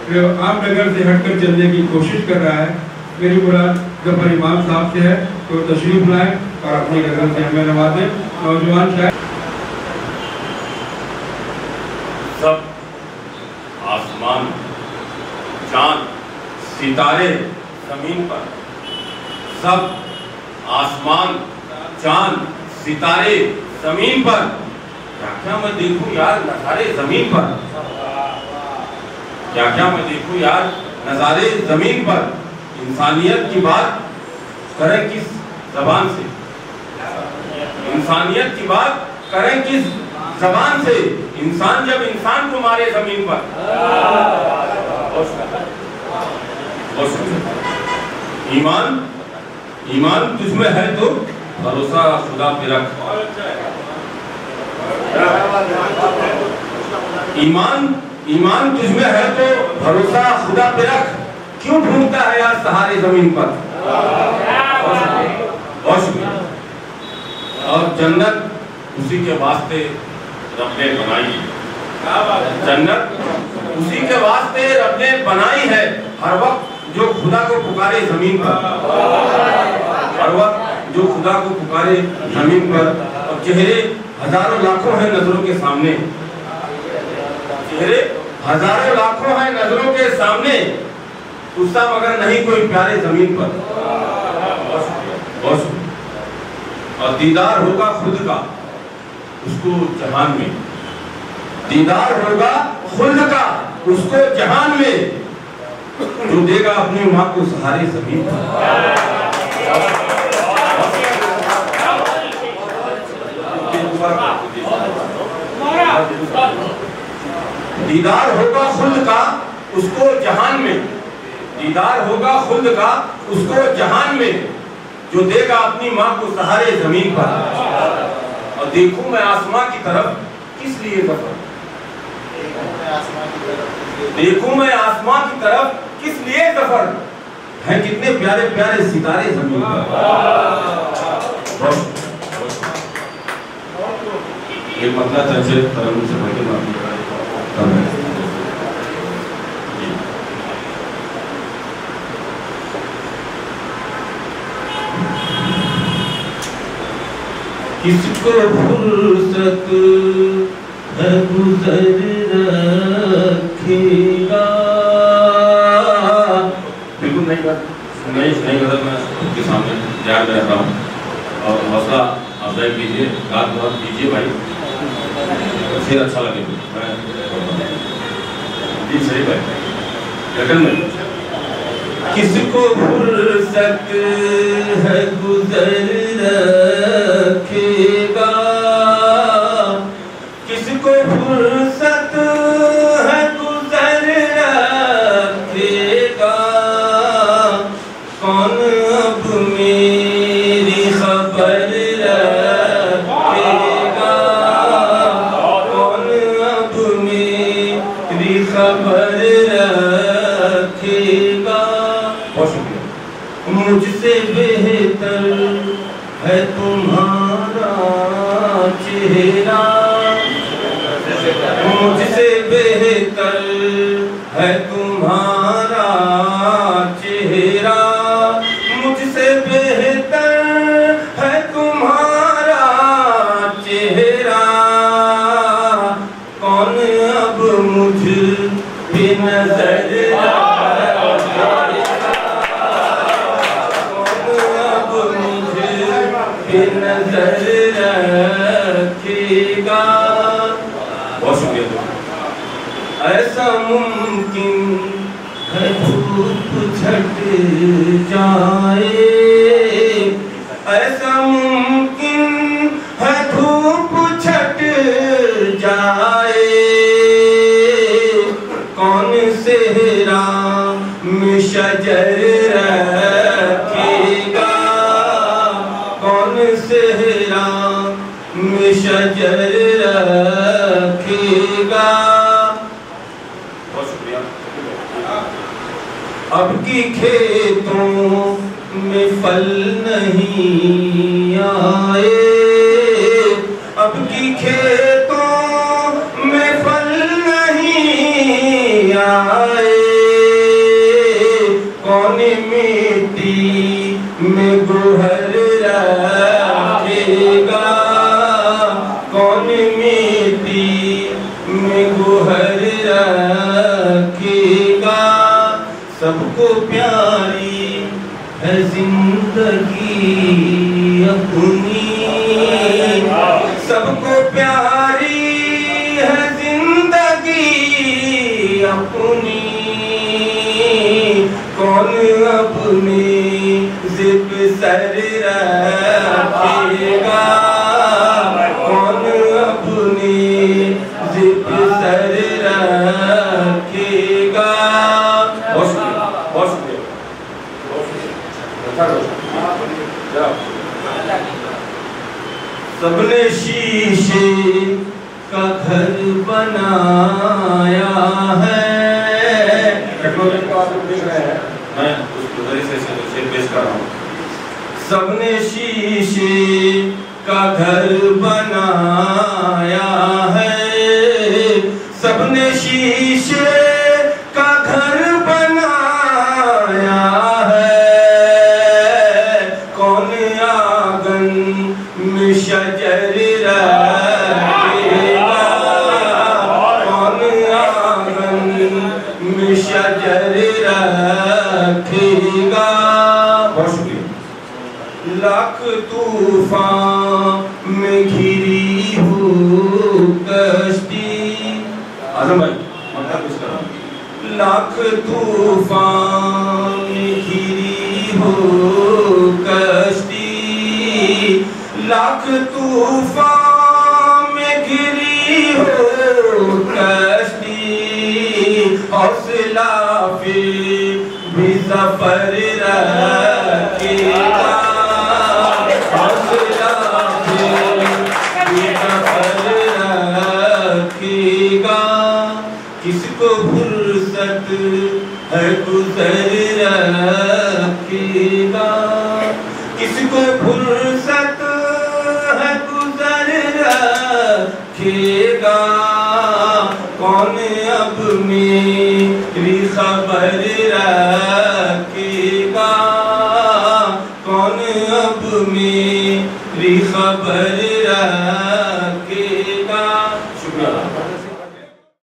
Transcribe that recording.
जो आम नगर से हटकर चलने की कोशिश कर रहा है। मेरी मुराद जफर इमाम साहब से है, तो तशरीफ लाएं और अपनी नगर से हमें नवाजें। नौजवान शायद सब आसमान, चांद, सितारे जमीन पर, सब आसमान, चांद, सितारे जमीन पर, क्या क्या मैं देखूं यार नजारे जमीन पर, क्या क्या मैं देखूं यार नजारे जमीन पर। इंसानियत की बात करें किस जबान से, इंसानियत की बात करें किस जबान से, इंसान जब इंसान को मारे जमीन पर। ईमान, ईमान तुझमें है तो भरोसा खुदा पे रख। ईमान, ईमान तुझमें है तो भरोसा खुदा पे रख। क्यों ढूंढता है यार सहारे जमीन पर। और जन्नत उसी के वास्ते रब ने बनाई, जन्नत उसी के वास्ते रब ने बनाई है। हर वक्त जो खुदा को पुकारे जमीन पर, हर वक्त जो खुदा को पुकारे जमीन पर। और चेहरे हजारों लाखों हैं नजरों के सामने, चेहरे हजारों लाखों हैं नजरों के सामने, उसका मगर नहीं कोई प्यारे जमीन पर। और दीदार होगा खुद का उसको जहान में, दीदार होगा खुद का उसको जहान में, जो देगा अपनी माँ को सहारे जमीन पर। दीदार होगा खुद का उसको जहान में, दीदार होगा खुद का उसको जहान में, जो देगा अपनी माँ को सहारे जमीन पर। और देखूं मैं आसमां की तरफ किस लिए जफर, देखूं मैं आसमां की तरफ किस लिए जफर, हैं कितने प्यारे प्यारे सितारे जमीन पर। ये मतलब चर्चे तरंग से भर के किसको फुर्सत है गुजर रखेगा। बिल्कुल नई बात, नई गजल मैं आपके सामने तैयार कर रहा हूँ और हौसला अफजाई कीजिए, गात बात कीजिए भाई, फिर अच्छा लगे। जी सही भाई, लेकिन में किसको फुर्सत है गुजर रखेगा, किसको फुर्सत है गुजर रखेगा, कौन अब मेरी खबर रखेगा, कौन अब मेरी खबर रखेगा। मुझसे बेहतर है तुम्हारा चेहरा, मुझसे बेहतर है तुम्हारा चेहरा, मुझसे बेहतर है तुम्हारा चेहरा, कौन अब मुझ पे नजर नजर रखेगा। बहुत शुक्रिया। ऐसा मुमकिन है धूप छट जाए, ऐसा मुमकिन है धूप छट जाए, कौन सेहरा में शजर रखेगा, कौन सेहरा में शजर रखेगा। बहुत शुक्रिया। अब की खेतों में फल नहीं आए, अब की खेतों में फल नहीं आए, रखेगा, कौन मिट्टी में गोहर रखेगा। सबको प्यारी है जिंदगी अपनी, सबको प्यारी है जिंदगी अपनी। कौन अपनी जिद सर रखेगा, कौन अपनी जिद सर रखेगा। बहुत शुक्रिया, बहुत शुक्रिया, बहुत शुक्रिया। सबने शीशे का घर बनाया है। टेक्नोलॉजी को आप लोग देख रहे हैं, मैं उस नजरिए से पेश कर रहा हूँ। सबने शीशे का घर बनाया है, सबने शीशे का घर बनाया है। कौन आंगन में शजर रखेगा, कौन आंगन में शजर रखेगा। बहुत शुक्रिया। लाख तूफान में घिरी हो कश्ती। आजम भाई मतलब कुछ करो। लाख तूफान में घिरी हो कश्ती, लाख तूफान में घिरी हो कश्ती। हौसला फिर भी सफर रखेगा, हौसला फिर भी सफर रखेगा। किसको फुर्सत है गुजर रखेगा, किसको फुर्सत है गुजर रखेगा। कौन अब मेरी खबर रखेगा, कौन अब मेरी खबर रखेगा।